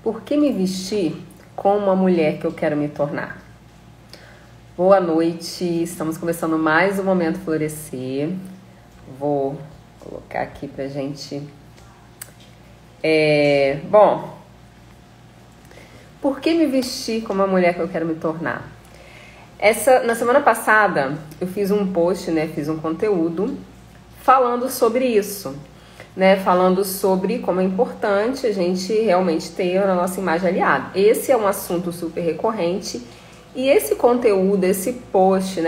Por que me vestir como a mulher que eu quero me tornar? Boa noite, estamos começando mais um Momento Florescer. Vou colocar aqui pra gente... Bom, por que me vestir como a mulher que eu quero me tornar? Na semana passada eu fiz um post, fiz um conteúdo falando sobre isso. Falando sobre como é importante a gente realmente ter a nossa imagem aliada. Esse é um assunto super recorrente e esse conteúdo, esse post,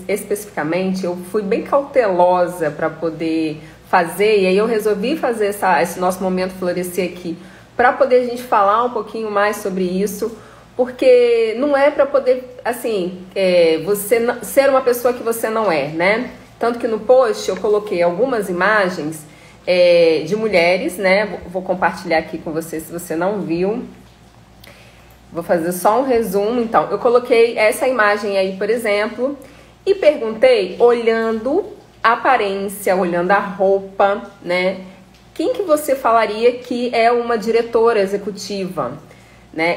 especificamente, eu fui bem cautelosa para poder fazer, e aí eu resolvi fazer esse nosso Momento Florescer aqui para poder a gente falar um pouquinho mais sobre isso, porque não é para poder, você ser uma pessoa que você não é, Tanto que no post eu coloquei algumas imagens de mulheres, Vou compartilhar aqui com você se você não viu. Vou fazer só um resumo. Então, eu coloquei essa imagem aí, por exemplo, e perguntei, olhando a aparência, olhando a roupa, quem que você falaria que é uma diretora executiva?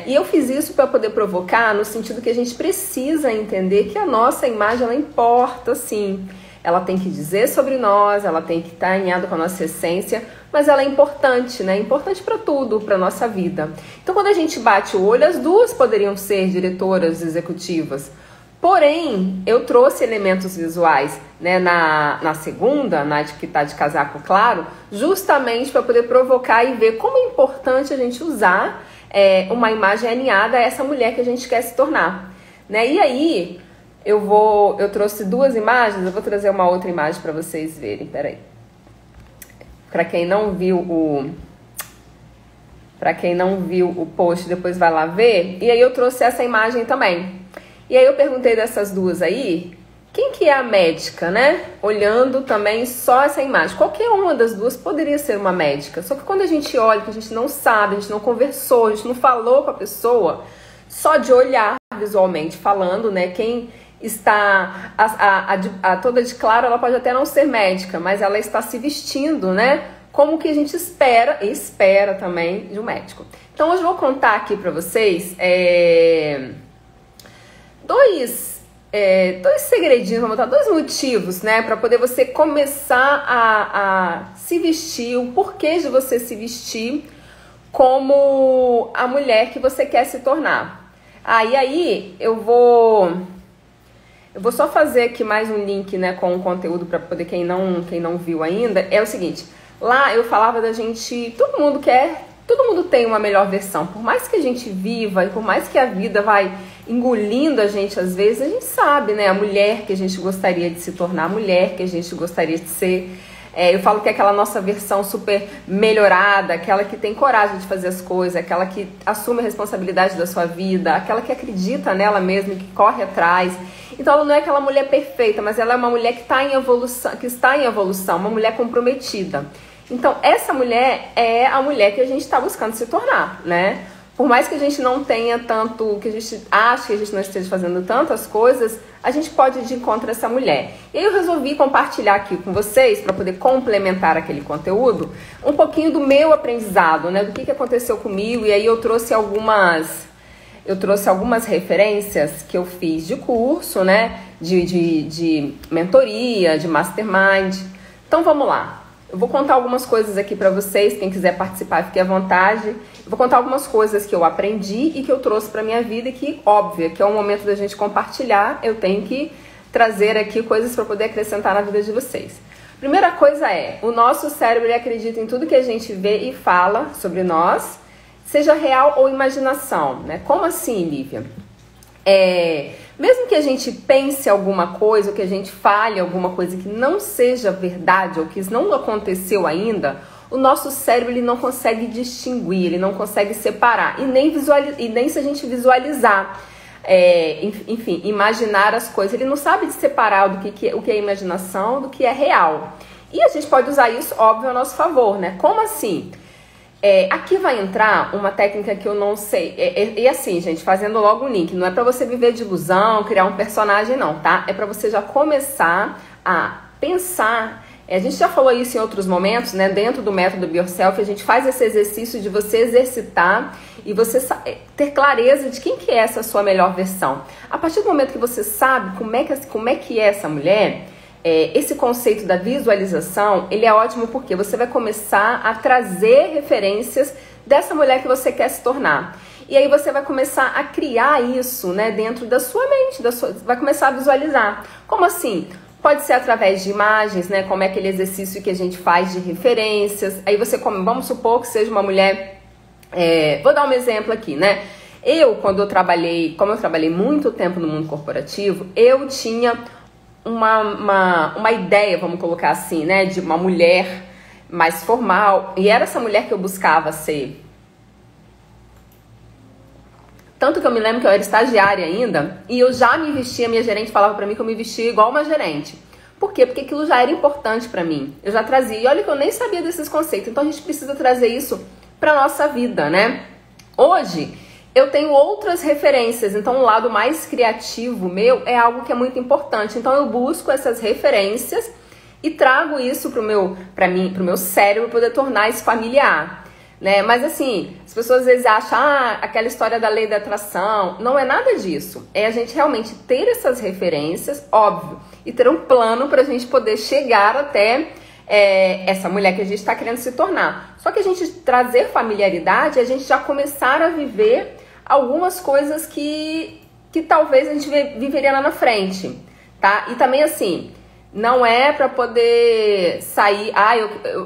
E eu fiz isso para poder provocar no sentido que a gente precisa entender que a nossa imagem, ela importa, sim. Ela tem que dizer sobre nós, ela tem que estar alinhada com a nossa essência, mas ela é importante, Importante para tudo, para nossa vida. Então, quando a gente bate o olho, as duas poderiam ser diretoras executivas. Porém, eu trouxe elementos visuais, na segunda, que está de casaco claro, justamente para poder provocar e ver como é importante a gente usar uma imagem alinhada a essa mulher que a gente quer se tornar. E aí... Eu trouxe duas imagens, eu vou trazer uma outra imagem para vocês verem, peraí. Para quem não viu o post, depois vai lá ver. E aí eu trouxe essa imagem também. E aí eu perguntei dessas duas aí, quem que é a médica, Olhando também só essa imagem. Qualquer uma das duas poderia ser uma médica. Só que quando a gente olha, que a gente não sabe, a gente não conversou, a gente não falou com a pessoa, só de olhar visualmente falando, quem está toda de claro, ela pode até não ser médica, mas ela está se vestindo, como que a gente espera, e espera também de um médico. Então hoje eu vou contar aqui para vocês dois segredinhos, vamos botar dois motivos, para poder você começar a se vestir, o porquê de você se vestir como a mulher que você quer se tornar. E aí eu vou só fazer aqui mais um link, com o conteúdo para poder quem não viu ainda. É o seguinte, lá eu falava da gente, todo mundo tem uma melhor versão. Por mais que a gente viva e por mais que a vida vai engolindo a gente às vezes, a gente sabe, a mulher que a gente gostaria de se tornar, a mulher que a gente gostaria de ser. Eu falo que é aquela nossa versão super melhorada, aquela que tem coragem de fazer as coisas, aquela que assume a responsabilidade da sua vida, aquela que acredita nela mesma, que corre atrás. Então ela não é aquela mulher perfeita, mas ela é uma mulher que está em evolução, uma mulher comprometida. Então essa mulher é a mulher que a gente está buscando se tornar, Por mais que a gente não tenha tanto, que a gente ache que a gente não esteja fazendo tantas coisas, a gente pode ir de encontro a essa mulher. E aí eu resolvi compartilhar aqui com vocês, para poder complementar aquele conteúdo, um pouquinho do meu aprendizado, do que aconteceu comigo. E aí eu trouxe algumas referências que eu fiz de curso, de mentoria, de mastermind. Então vamos lá. Eu vou contar algumas coisas aqui para vocês, quem quiser participar, fique à vontade. Eu vou contar algumas coisas que eu aprendi e que eu trouxe para minha vida e que, óbvio, que é um momento da gente compartilhar, eu tenho que trazer aqui coisas para poder acrescentar na vida de vocês. Primeira coisa o nosso cérebro ele acredita em tudo que a gente vê e fala sobre nós, seja real ou imaginação, Como assim, Lívia? Mesmo que a gente pense alguma coisa, ou que a gente fale alguma coisa que não seja verdade, ou que isso não aconteceu ainda, o nosso cérebro ele não consegue distinguir, ele não consegue separar, e nem se a gente visualizar, imaginar as coisas, ele não sabe separar o que é imaginação do que é real. E a gente pode usar isso, óbvio, a nosso favor, Como assim? Aqui vai entrar uma técnica que eu não sei. E assim, gente, fazendo logo um link. Não é pra você viver de ilusão, criar um personagem, não, tá? É pra você já começar a pensar A gente já falou isso em outros momentos, né? Dentro do método Be Yourself, a gente faz esse exercício de você exercitar e você ter clareza de quem que é essa sua melhor versão. A partir do momento que você sabe como é que é essa mulher, esse conceito da visualização, ele é ótimo porque você vai começar a trazer referências dessa mulher que você quer se tornar. E aí você vai começar a criar isso, né, dentro da sua mente, vai começar a visualizar. Como assim? Pode ser através de imagens, né, como é aquele exercício que a gente faz de referências. Aí você, vamos supor que seja uma mulher, vou dar um exemplo aqui, né? Como eu trabalhei muito tempo no mundo corporativo, eu tinha uma ideia, vamos colocar assim, né, de uma mulher mais formal, e era essa mulher que eu buscava ser. Tanto que eu me lembro que eu era estagiária ainda, e eu já me vestia, minha gerente falava pra mim que eu me vestia igual uma gerente. Por quê? Porque aquilo já era importante pra mim. Eu já trazia, e olha que eu nem sabia desses conceitos, então a gente precisa trazer isso pra nossa vida, né? Hoje, eu tenho outras referências, então o lado mais criativo meu é algo que é muito importante. Então eu busco essas referências e trago isso pro meu cérebro poder tornar isso familiar, né? Mas assim, as pessoas às vezes acham, aquela história da lei da atração, não é nada disso. É a gente realmente ter essas referências, óbvio, e ter um plano pra gente poder chegar até essa mulher que a gente está querendo se tornar. Só que a gente trazer familiaridade, a gente já começar a viver algumas coisas que talvez a gente viveria lá na frente, tá? E também assim, não é pra poder sair,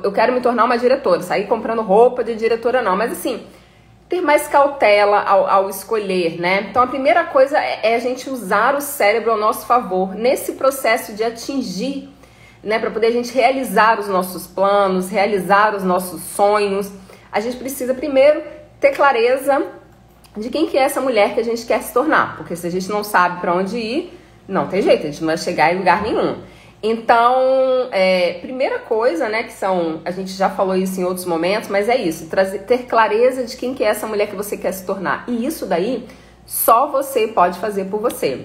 eu quero me tornar uma diretora, sair comprando roupa de diretora não, mas assim, ter mais cautela ao escolher, né? Então a primeira coisa é a gente usar o cérebro ao nosso favor, nesse processo de atingir, né? Pra poder a gente realizar os nossos planos, realizar os nossos sonhos, a gente precisa primeiro ter clareza de quem que é essa mulher que a gente quer se tornar, porque se a gente não sabe pra onde ir, não tem jeito, a gente não vai chegar em lugar nenhum. Então, primeira coisa, né, a gente já falou isso em outros momentos, mas é isso, ter clareza de quem que é essa mulher que você quer se tornar. E isso daí, só você pode fazer por você.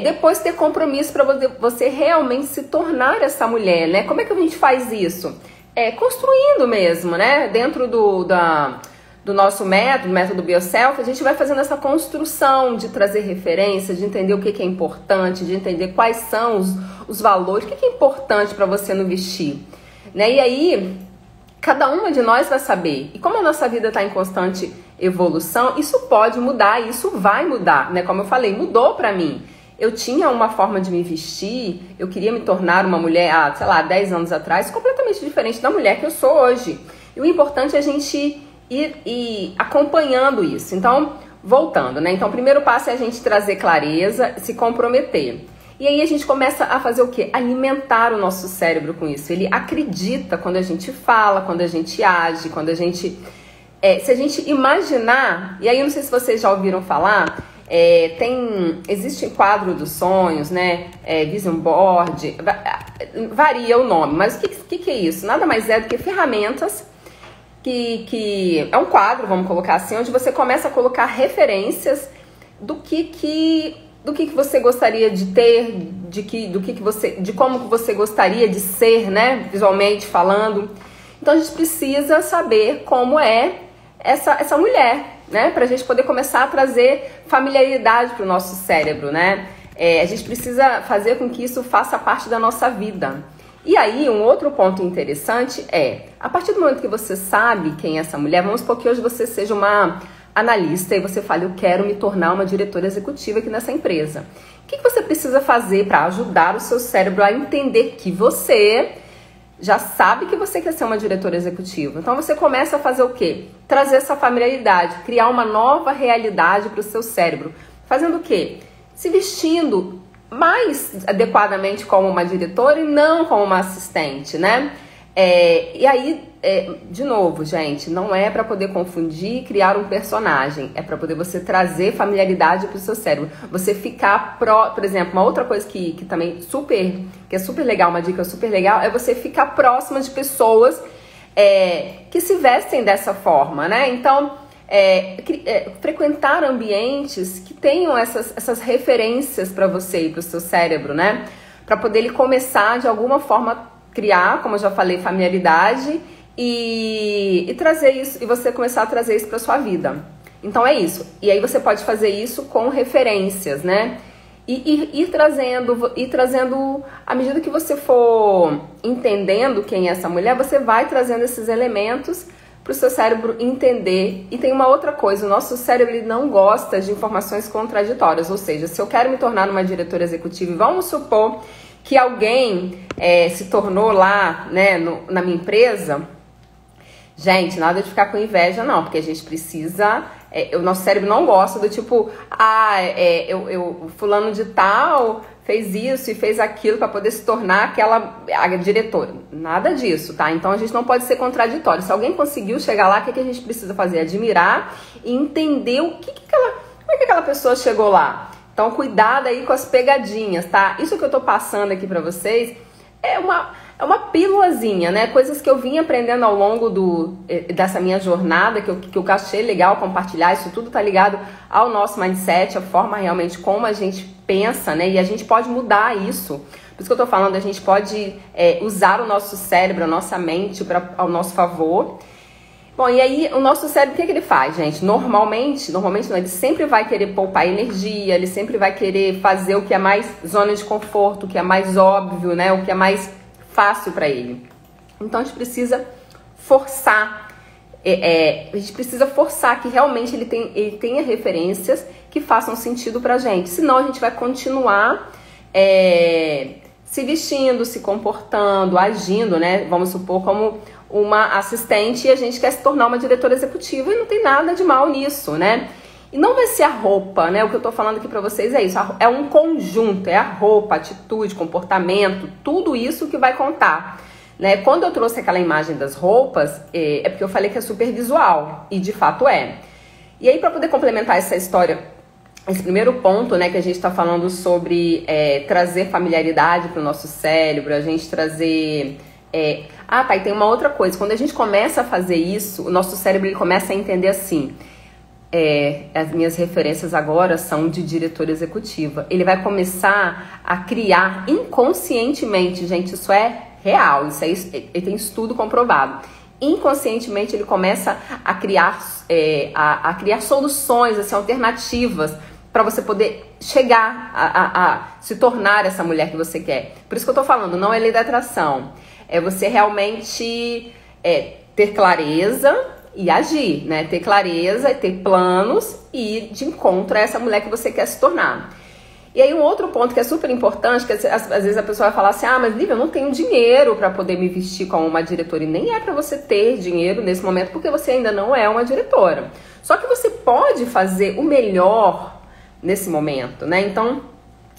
Depois ter compromisso para você realmente se tornar essa mulher, né? Como é que a gente faz isso? Construindo mesmo, né? Dentro do nosso método Be Yourself, a gente vai fazendo essa construção de trazer referências, de entender o que é importante, de entender quais são os valores, o que é importante para você no vestir, né? E aí, cada uma de nós vai saber. E como a nossa vida está em constante evolução, isso pode mudar, isso vai mudar, né? Como eu falei, mudou para mim. Eu tinha uma forma de me vestir, eu queria me tornar uma mulher, sei lá, 10 anos atrás, completamente diferente da mulher que eu sou hoje. E o importante é a gente ir acompanhando isso. Então, voltando, né? Então, o primeiro passo é a gente trazer clareza, se comprometer. E aí a gente começa a fazer o quê? Alimentar o nosso cérebro com isso. Ele acredita quando a gente fala, quando a gente age, quando a gente... se a gente imaginar... E aí, eu não sei se vocês já ouviram falar... existe quadro dos sonhos, né? Vision board... Varia o nome, mas o que é isso? Nada mais é do que ferramentas... Que é um quadro, vamos colocar assim, onde você começa a colocar referências do que você gostaria de ter, de como que você gostaria de ser, né, visualmente falando. Então a gente precisa saber como é essa mulher, né, pra gente poder começar a trazer familiaridade pro nosso cérebro, né. A gente precisa fazer com que isso faça parte da nossa vida. E aí, um outro ponto interessante a partir do momento que você sabe quem é essa mulher, vamos supor que hoje você seja uma analista e você fale, eu quero me tornar uma diretora executiva aqui nessa empresa. O que você precisa fazer para ajudar o seu cérebro a entender que você já sabe que você quer ser uma diretora executiva? Então você começa a fazer o quê? Trazer essa familiaridade, criar uma nova realidade para o seu cérebro. Fazendo o quê? Se vestindo mais adequadamente como uma diretora e não como uma assistente, né? E aí, de novo, gente, não é para poder confundir e criar um personagem, é para poder você trazer familiaridade para o seu cérebro. Você ficar, por exemplo, uma outra coisa que também que é super legal, uma dica super legal, é você ficar próxima de pessoas que se vestem dessa forma, né? Então, frequentar ambientes que tenham essas referências para você e para o seu cérebro, né? Para poder ele começar de alguma forma criar, como eu já falei, familiaridade e trazer isso, e você começar a trazer isso para sua vida. Então é isso. E aí você pode fazer isso com referências, né? E ir trazendo, à medida que você for entendendo quem é essa mulher, você vai trazendo esses elementos para o seu cérebro entender. E tem uma outra coisa, o nosso cérebro ele não gosta de informações contraditórias, ou seja, se eu quero me tornar uma diretora executiva, e vamos supor que alguém se tornou lá, né, na minha empresa, gente, nada de ficar com inveja não, porque a gente precisa... o nosso cérebro não gosta do tipo, fulano de tal fez isso e fez aquilo para poder se tornar a diretora. Nada disso, tá? Então a gente não pode ser contraditório. Se alguém conseguiu chegar lá, o que a gente precisa fazer? Admirar e entender como é que aquela pessoa chegou lá. Então cuidado aí com as pegadinhas, tá? Isso que eu tô passando aqui para vocês é uma pílulazinha, né? Coisas que eu vim aprendendo ao longo dessa minha jornada, que eu achei legal compartilhar. Isso tudo tá ligado ao nosso mindset, a forma realmente como a gente pensa, né? E a gente pode mudar isso. Por isso que eu tô falando, a gente pode usar o nosso cérebro, a nossa mente ao nosso favor. Bom, e aí o nosso cérebro, o que ele faz, gente? Normalmente não, ele sempre vai querer poupar energia, ele sempre vai querer fazer o que é mais zona de conforto, o que é mais óbvio, né? O que é mais fácil para ele. Então a gente precisa forçar, que realmente ele tenha referências que façam sentido pra gente. Senão a gente vai continuar se vestindo, se comportando, agindo, né? Vamos supor, como uma assistente, e a gente quer se tornar uma diretora executiva, e não tem nada de mal nisso, né? E não vai ser a roupa, né? O que eu tô falando aqui pra vocês é isso. É um conjunto, é a roupa, atitude, comportamento, tudo isso que vai contar, né? Quando eu trouxe aquela imagem das roupas, é porque eu falei que é super visual, e de fato é. E aí, pra poder complementar essa história, esse primeiro ponto, né, que a gente tá falando sobre trazer familiaridade pro nosso cérebro, a gente trazer... e tem uma outra coisa. Quando a gente começa a fazer isso, o nosso cérebro ele começa a entender assim... as minhas referências agora são de diretora executiva. Ele vai começar a criar inconscientemente, gente, isso é real, isso ele tem estudo comprovado. Inconscientemente ele começa a criar, criar soluções, assim, alternativas para você poder chegar a se tornar essa mulher que você quer. Por isso que eu tô falando, não é lei da atração. É você realmente ter clareza e agir, né? Ter clareza, ter planos e ir de encontro a essa mulher que você quer se tornar. E aí um outro ponto que é super importante, que às vezes a pessoa vai falar assim, mas Lívia, eu não tenho dinheiro para poder me vestir como uma diretora. E nem é para você ter dinheiro nesse momento, porque você ainda não é uma diretora. Só que você pode fazer o melhor nesse momento, né? Então,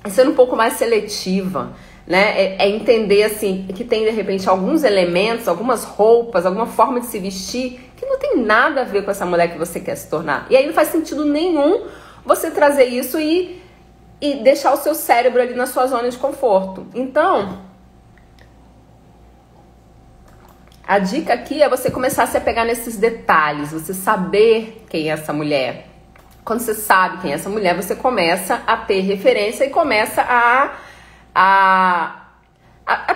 sendo um pouco mais seletiva, né? Entender assim que tem de repente alguns elementos, algumas roupas, alguma forma de se vestir que não tem nada a ver com essa mulher que você quer se tornar. E aí não faz sentido nenhum você trazer isso e deixar o seu cérebro ali na sua zona de conforto. Então, a dica aqui é você começar a se apegar nesses detalhes, você saber quem é essa mulher. Quando você sabe quem é essa mulher, você começa a ter referência e começa a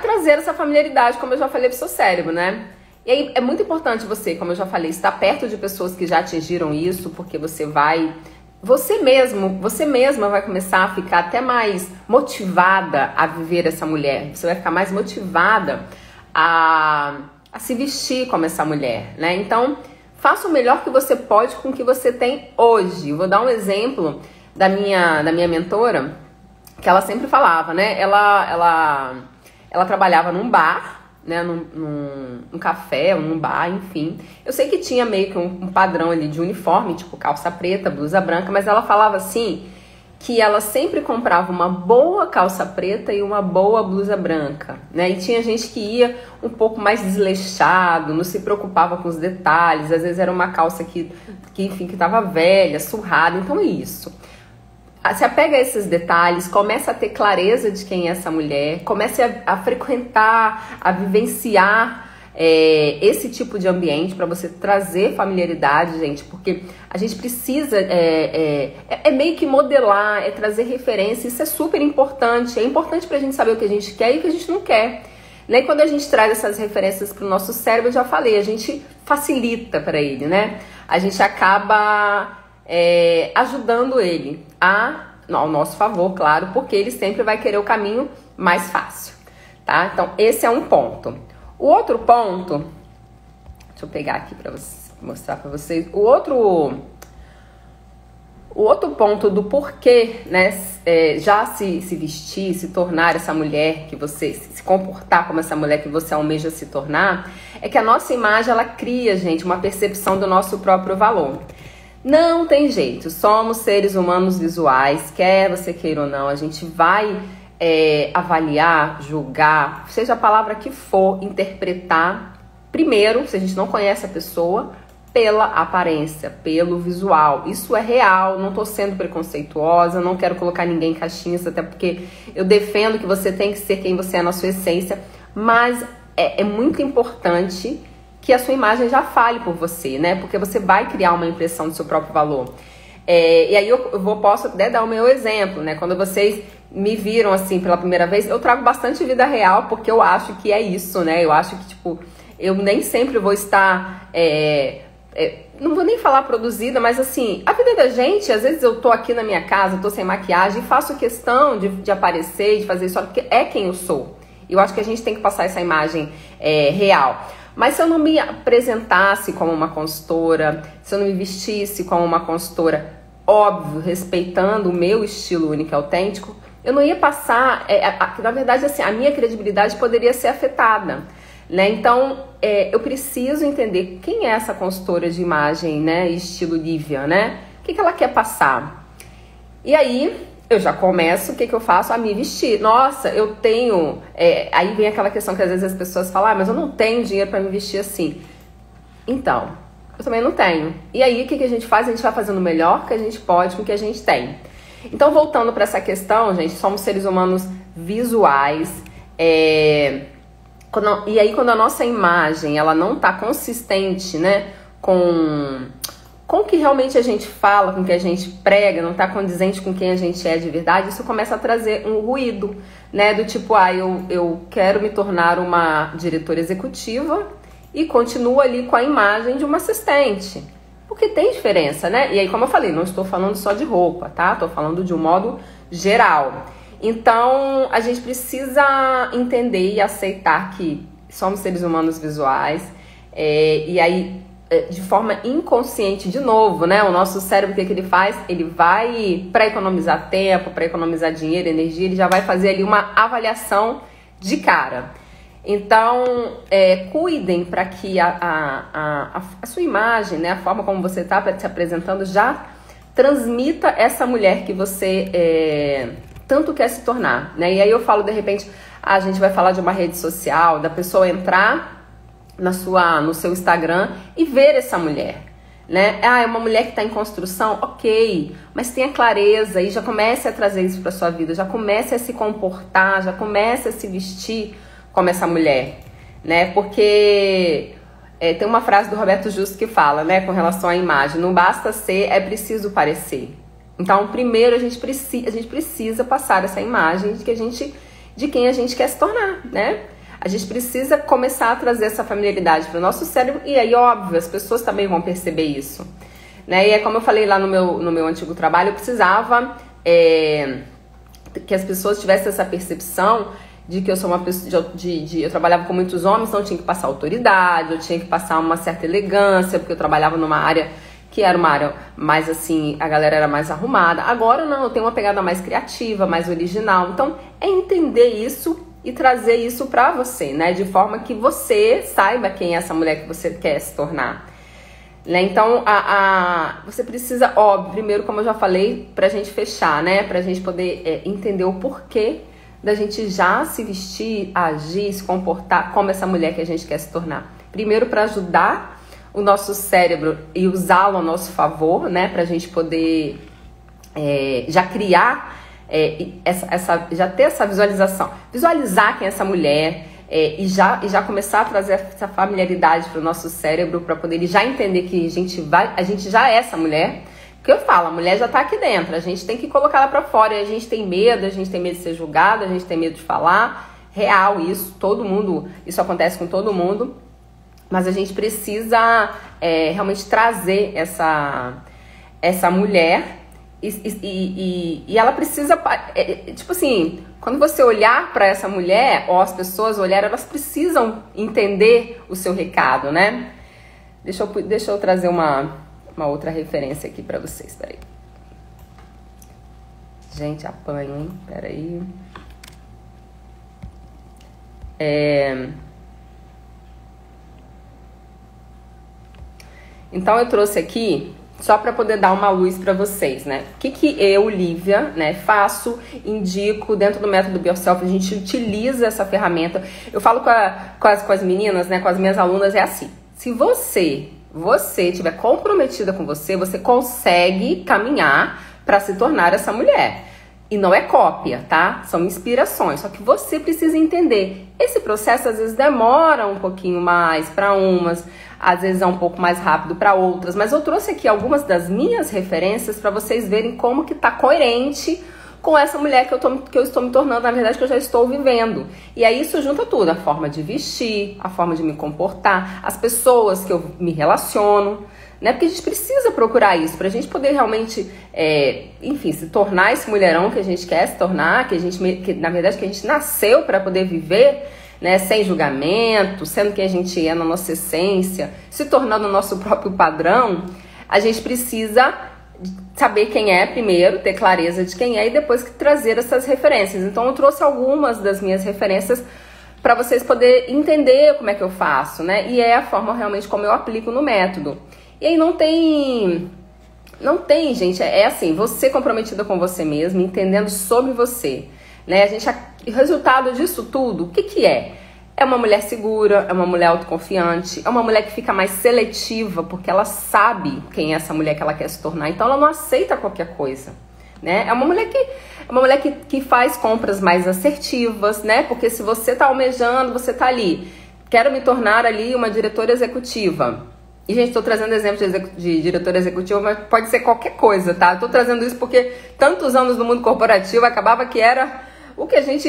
trazer essa familiaridade, como eu já falei, pro seu cérebro, né? E aí é muito importante você, como eu já falei, estar perto de pessoas que já atingiram isso, porque você mesma vai começar a ficar até mais motivada a viver essa mulher. Você vai ficar mais motivada a se vestir como essa mulher, né? Então, faça o melhor que você pode com o que você tem hoje. Vou dar um exemplo da minha mentora, que ela sempre falava, né? Ela trabalhava num bar, né? Num café, ou num bar, enfim. Eu sei que tinha meio que um padrão ali de uniforme, tipo calça preta, blusa branca, mas ela falava assim, que ela sempre comprava uma boa calça preta e uma boa blusa branca, né? E tinha gente que ia um pouco mais desleixado, não se preocupava com os detalhes, às vezes era uma calça que estava velha, surrada, então é isso. Se apega a esses detalhes, começa a ter clareza de quem é essa mulher, comece a frequentar, a vivenciar esse tipo de ambiente para você trazer familiaridade, gente, porque a gente precisa meio que modelar, trazer referência, isso é super importante, é importante pra gente saber o que a gente quer e o que a gente não quer, E quando a gente traz essas referências para o nosso cérebro, eu já falei, a gente facilita para ele, né? A gente acaba ajudando ele ao nosso favor, claro, porque ele sempre vai querer o caminho mais fácil, tá? Então, esse é um ponto. O outro ponto, deixa eu pegar aqui para mostrar para vocês, o outro ponto do porquê, né, já se vestir, se tornar essa mulher que você, se comportar como essa mulher que você almeja se tornar, é que a nossa imagem, ela cria, gente, uma percepção do nosso próprio valor. Não tem jeito, somos seres humanos visuais, quer você queira ou não, a gente vai avaliar, julgar, seja a palavra que for, interpretar, primeiro, se a gente não conhece a pessoa, pela aparência, pelo visual. Isso é real, não tô sendo preconceituosa, não quero colocar ninguém em caixinhas, até porque eu defendo que você tem que ser quem você é na sua essência, mas é muito importante que a sua imagem já fale por você, né? Porque você vai criar uma impressão do seu próprio valor. E aí eu posso até dar o meu exemplo, né? Quando vocês me viram assim pela primeira vez, eu trago bastante vida real, porque eu acho que é isso, né? Eu acho que, tipo, eu nem sempre vou estar... não vou nem falar produzida, mas assim, a vida da gente, às vezes eu tô aqui na minha casa, eu tô sem maquiagem e faço questão de aparecer, de fazer isso, porque é quem eu sou. Eu acho que a gente tem que passar essa imagem real. Mas se eu não me apresentasse como uma consultora, se eu não me vestisse como uma consultora, óbvio, respeitando o meu estilo único e autêntico, eu não ia passar, na verdade, assim, a minha credibilidade poderia ser afetada, né? Então, eu preciso entender quem é essa consultora de imagem, né, estilo Lívia, né? O que ela quer passar? E aí, eu já começo, o que eu faço? A me vestir. Nossa, eu tenho... aí vem aquela questão que às vezes as pessoas falam, mas eu não tenho dinheiro para me vestir assim. Então, eu também não tenho. E aí, o que a gente faz? A gente vai fazendo o melhor que a gente pode com o que a gente tem. Então, voltando para essa questão, gente, somos seres humanos visuais. E aí, quando a nossa imagem, ela não tá consistente, né, com o que realmente a gente fala, com o que a gente prega, não tá condizente com quem a gente é de verdade, isso começa a trazer um ruído, né, do tipo, eu quero me tornar uma diretora executiva e continuo ali com a imagem de uma assistente. Porque tem diferença, né? E aí, como eu falei, não estou falando só de roupa, tá? Estou falando de um modo geral. Então, a gente precisa entender e aceitar que somos seres humanos visuais. E aí, de forma inconsciente, de novo, né? O nosso cérebro, o que ele faz? Ele vai, para economizar tempo, para economizar dinheiro, energia, ele já vai fazer ali uma avaliação de cara. Então, cuidem para que a sua imagem, né, a forma como você está se apresentando, já transmita essa mulher que você tanto quer se tornar, né? E aí eu falo, de repente, a gente vai falar de uma rede social, da pessoa entrar no seu Instagram e ver essa mulher, né? É uma mulher que está em construção, ok, mas tenha clareza e já comece a trazer isso para sua vida, já comece a se comportar, já comece a se vestir como essa mulher, né? Porque tem uma frase do Roberto Justo que fala, né, com relação à imagem, não basta ser, é preciso parecer. Então, primeiro a gente precisa passar essa imagem de quem a gente quer se tornar, né? A gente precisa começar a trazer essa familiaridade para o nosso cérebro e aí, óbvio, as pessoas também vão perceber isso, né? E é como eu falei lá no meu antigo trabalho, eu precisava que as pessoas tivessem essa percepção de que eu sou uma pessoa, eu trabalhava com muitos homens, então eu tinha que passar autoridade, eu tinha que passar uma certa elegância, porque eu trabalhava numa área que era uma área mais assim, a galera era mais arrumada. Agora não, eu tenho uma pegada mais criativa, mais original. Então, é entender isso e trazer isso pra você, né? De forma que você saiba quem é essa mulher que você quer se tornar. Né? Então, você precisa, óbvio, primeiro, como eu já falei, pra gente fechar, né? Pra gente poder entender o porquê da gente já se vestir, agir, se comportar como essa mulher que a gente quer se tornar. Primeiro, para ajudar o nosso cérebro e usá-lo a nosso favor, né? Pra gente poder já criar, já ter essa visualização. Visualizar quem é essa mulher e já começar a trazer essa familiaridade para o nosso cérebro, para poder ele já entender que a gente já é essa mulher. Porque eu falo, a mulher já tá aqui dentro, a gente tem que colocar ela pra fora, e a gente tem medo de ser julgada, a gente tem medo de falar, real isso, todo mundo, isso acontece com todo mundo, mas a gente precisa realmente trazer essa mulher e ela precisa, tipo assim, quando você olhar para essa mulher, ou as pessoas olharem, elas precisam entender o seu recado, né? Deixa eu trazer uma outra referência aqui para vocês, peraí. Gente, apanho, hein? Peraí. Então eu trouxe aqui só para poder dar uma luz para vocês, né? O que eu, Lívia, né, faço, indico dentro do método BeYourself, a gente utiliza essa ferramenta. Eu falo com as meninas, né, com as minhas alunas, é assim: se você estiver comprometida com você, você consegue caminhar para se tornar essa mulher. E não é cópia, tá? São inspirações. Só que você precisa entender. Esse processo às vezes demora um pouquinho mais para umas, às vezes é um pouco mais rápido para outras. Mas eu trouxe aqui algumas das minhas referências para vocês verem como que tá coerente com essa mulher que eu estou me tornando, na verdade, que eu já estou vivendo. E aí isso junta tudo: a forma de vestir, a forma de me comportar, as pessoas que eu me relaciono, né? Porque a gente precisa procurar isso pra gente poder realmente, enfim, se tornar esse mulherão que a gente quer se tornar, que na verdade que a gente nasceu para poder viver, né? Sem julgamento, sendo quem a gente é na nossa essência, se tornando o nosso próprio padrão. A gente precisa saber quem é primeiro, ter clareza de quem é e depois trazer essas referências. Então eu trouxe algumas das minhas referências para vocês poderem entender como é que eu faço, né? E é a forma realmente como eu aplico no método. E aí não tem, gente, é assim, você comprometida com você mesmo, entendendo sobre você, né? O resultado disso tudo, o que é? É uma mulher segura, é uma mulher autoconfiante, é uma mulher que fica mais seletiva, porque ela sabe quem é essa mulher que ela quer se tornar, então ela não aceita qualquer coisa, né? É uma mulher que faz compras mais assertivas, né? Porque se você tá almejando, você tá ali, quero me tornar ali uma diretora executiva. E, gente, estou trazendo exemplo de diretora executiva, mas pode ser qualquer coisa, tá? Estou trazendo isso porque tantos anos no mundo corporativo acabava que era o que a gente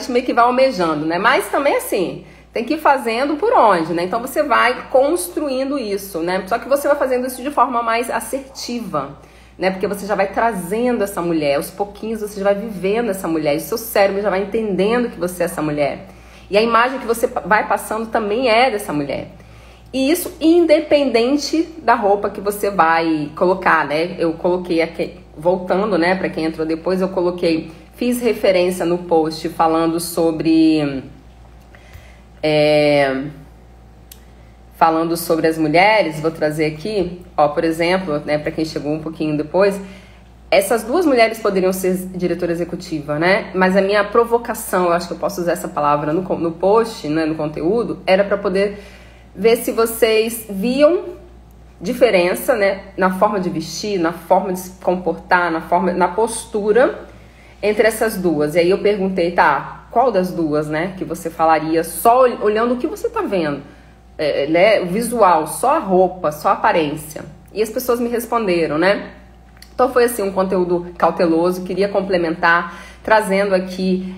meio que vai almejando, né? Mas também, assim, tem que ir fazendo por onde, né? Então, você vai construindo isso, né? Só que você vai fazendo isso de forma mais assertiva, né? Porque você já vai trazendo essa mulher, aos pouquinhos você já vai vivendo essa mulher, e o seu cérebro já vai entendendo que você é essa mulher. E a imagem que você vai passando também é dessa mulher. E isso independente da roupa que você vai colocar, né? Eu coloquei aqui, voltando, né, para quem entrou depois, fiz referência no post falando sobre as mulheres. Vou trazer aqui, ó, por exemplo, né, para quem chegou um pouquinho depois, essas duas mulheres poderiam ser diretora executiva, né? Mas a minha provocação, eu acho que eu posso usar essa palavra no post, né, no conteúdo, era para poder ver se vocês viam diferença, né, na forma de vestir, na forma de se comportar, na postura entre essas duas. E aí eu perguntei, tá, qual das duas, né, que você falaria só olhando o que você tá vendo, né, o visual, só a roupa, só a aparência. E as pessoas me responderam, né? Então foi assim um conteúdo cauteloso, queria complementar, trazendo aqui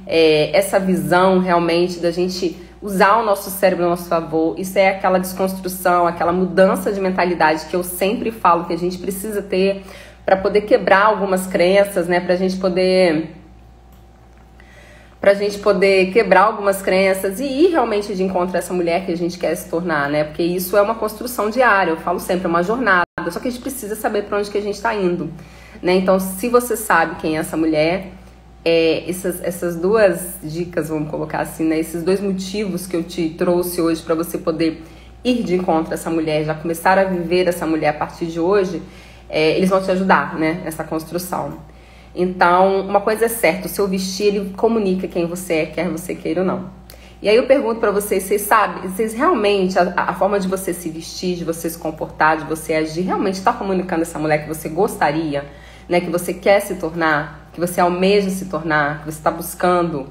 essa visão realmente da gente usar o nosso cérebro a nosso favor. Isso é aquela desconstrução, aquela mudança de mentalidade que eu sempre falo que a gente precisa ter para poder quebrar algumas crenças, né? Pra gente poder quebrar algumas crenças e ir realmente de encontro a essa mulher que a gente quer se tornar, né? Porque isso é uma construção diária, eu falo sempre, é uma jornada, só que a gente precisa saber para onde que a gente está indo, né? Então, se você sabe quem é essa mulher, essas duas dicas, vamos colocar assim, né? Esses dois motivos que eu te trouxe hoje para você poder ir de encontro a essa mulher, já começar a viver essa mulher a partir de hoje, eles vão te ajudar, né? Nessa construção. Então, uma coisa é certa, o seu vestir, ele comunica quem você é, quer você queira ou não. E aí eu pergunto pra vocês, vocês realmente, a forma de você se vestir, de você se comportar, de você agir, realmente está comunicando essa mulher que você gostaria, né? Que você quer se tornar, que você almeja se tornar, que você está buscando,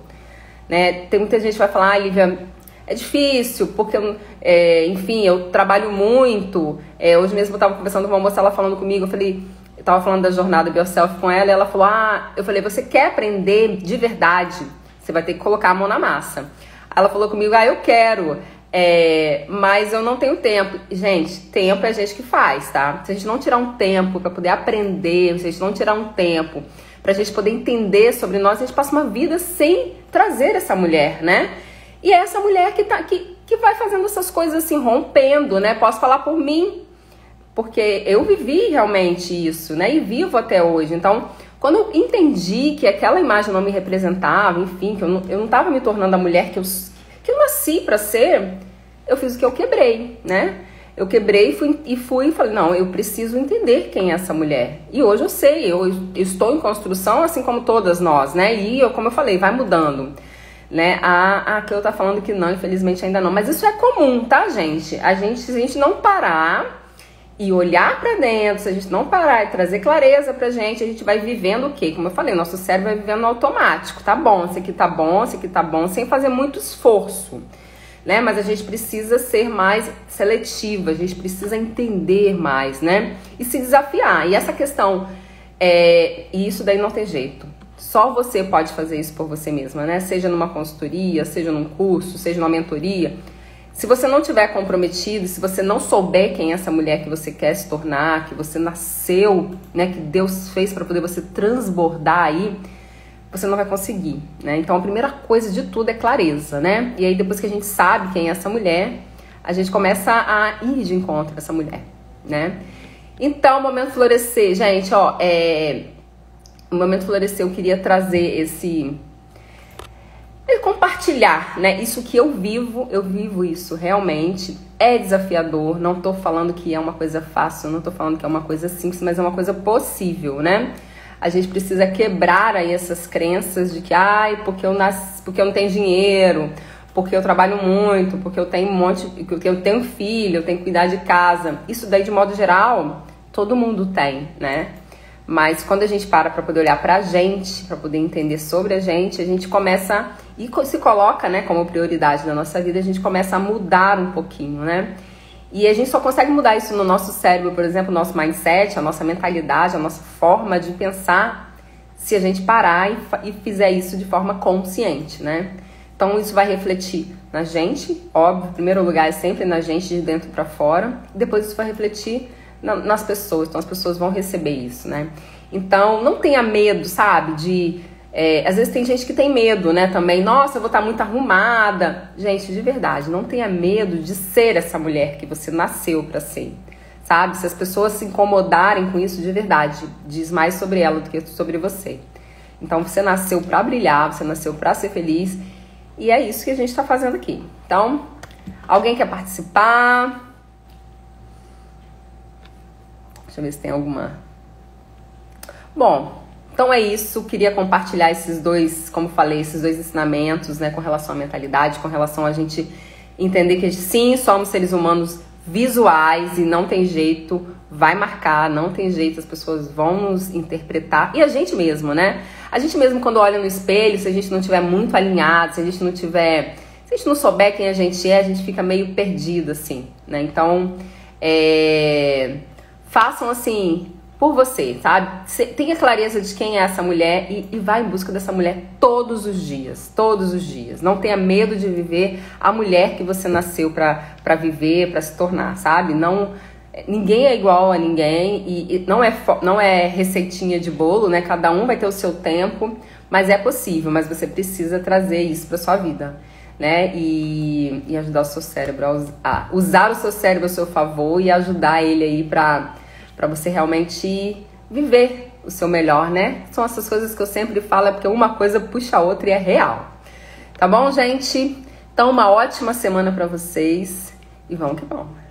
né? Tem muita gente que vai falar, Lívia, é difícil, porque, enfim, eu trabalho muito. Hoje mesmo eu estava conversando com uma moça, ela falando comigo, eu tava falando da jornada BeYourself com ela, e ela falou, eu falei, você quer aprender de verdade? Você vai ter que colocar a mão na massa. Ela falou comigo, eu quero, mas eu não tenho tempo. Gente, tempo é a gente que faz, tá? Se a gente não tirar um tempo para poder aprender, se a gente não tirar um tempo pra gente poder entender sobre nós, a gente passa uma vida sem trazer essa mulher, né? E é essa mulher que vai fazendo essas coisas assim, rompendo, né? Posso falar por mim, porque eu vivi realmente isso, né? E vivo até hoje. Então, quando eu entendi que aquela imagem não me representava, enfim, que eu não estava me tornando a mulher que eu nasci para ser, eu fiz o que eu quebrei, né? Eu quebrei e falei, não, eu preciso entender quem é essa mulher. E hoje eu sei, eu estou em construção, assim como todas nós, né? E como eu falei, vai mudando, né? Que eu tá falando que não, infelizmente ainda não. Mas isso é comum, tá, gente? Se a gente não parar e olhar pra dentro, se a gente não parar e trazer clareza pra gente, a gente vai vivendo o quê? Como eu falei, o nosso cérebro vai vivendo no automático. Tá bom, esse aqui tá bom, esse aqui tá bom, sem fazer muito esforço, né? Mas a gente precisa ser mais seletiva, a gente precisa entender mais, né? E se desafiar. E essa questão, e isso daí não tem jeito. Só você pode fazer isso por você mesma, né? Seja numa consultoria, seja num curso, seja numa mentoria. Se você não tiver comprometido, se você não souber quem é essa mulher que você quer se tornar, que você nasceu, né, que Deus fez para poder você transbordar aí, você não vai conseguir, né? Então a primeira coisa de tudo é clareza, né? E aí depois que a gente sabe quem é essa mulher, a gente começa a ir de encontro a essa mulher, né? Então, o Momento Florescer, gente, o Momento Florescer, eu queria trazer compartilhar, né? Isso que eu vivo isso realmente. É desafiador, não tô falando que é uma coisa fácil, não tô falando que é uma coisa simples, mas é uma coisa possível, né? A gente precisa quebrar aí essas crenças de que, porque eu não tenho dinheiro, porque eu trabalho muito, porque eu tenho porque eu tenho filho, eu tenho que cuidar de casa. Isso daí, de modo geral, todo mundo tem, né? Mas quando a gente para poder olhar pra gente, pra poder entender sobre a gente começa e se coloca, né, como prioridade da nossa vida, a gente começa a mudar um pouquinho, né? E a gente só consegue mudar isso no nosso cérebro, por exemplo, o nosso mindset, a nossa mentalidade, a nossa forma de pensar, se a gente parar e fizer isso de forma consciente, né? Então isso vai refletir na gente, óbvio, em primeiro lugar é sempre na gente, de dentro pra fora, depois isso vai refletir nas pessoas, então as pessoas vão receber isso, né? Então não tenha medo, sabe, às vezes tem gente que tem medo, né, também, nossa, eu vou estar muito arrumada. Gente, de verdade, não tenha medo de ser essa mulher que você nasceu pra ser, sabe? Se as pessoas se incomodarem com isso, de verdade, diz mais sobre ela do que sobre você. Então você nasceu pra brilhar, você nasceu pra ser feliz, e é isso que a gente tá fazendo aqui. Então, alguém quer participar? Deixa eu ver se tem alguma. Bom, então é isso. Queria compartilhar esses dois, como falei, esses dois ensinamentos, né, com relação à mentalidade, com relação a gente entender que sim, somos seres humanos visuais e não tem jeito, vai marcar, não tem jeito, as pessoas vão nos interpretar. E a gente mesmo, né? A gente mesmo, quando olha no espelho, se a gente não estiver muito alinhado, se a gente não souber quem a gente fica meio perdido, assim, né? Então, façam assim por você, sabe? Tenha clareza de quem é essa mulher e vá em busca dessa mulher todos os dias, todos os dias. Não tenha medo de viver a mulher que você nasceu pra viver, pra se tornar, sabe? Ninguém é igual a ninguém e não é receitinha de bolo, né? Cada um vai ter o seu tempo, mas é possível, mas você precisa trazer isso pra sua vida, né? E ajudar o seu cérebro a usar o seu cérebro a seu favor e ajudar ele aí pra você realmente viver o seu melhor, né? São essas coisas que eu sempre falo, é porque uma coisa puxa a outra e é real. Tá bom, gente? Então, uma ótima semana pra vocês e vamos que vamos.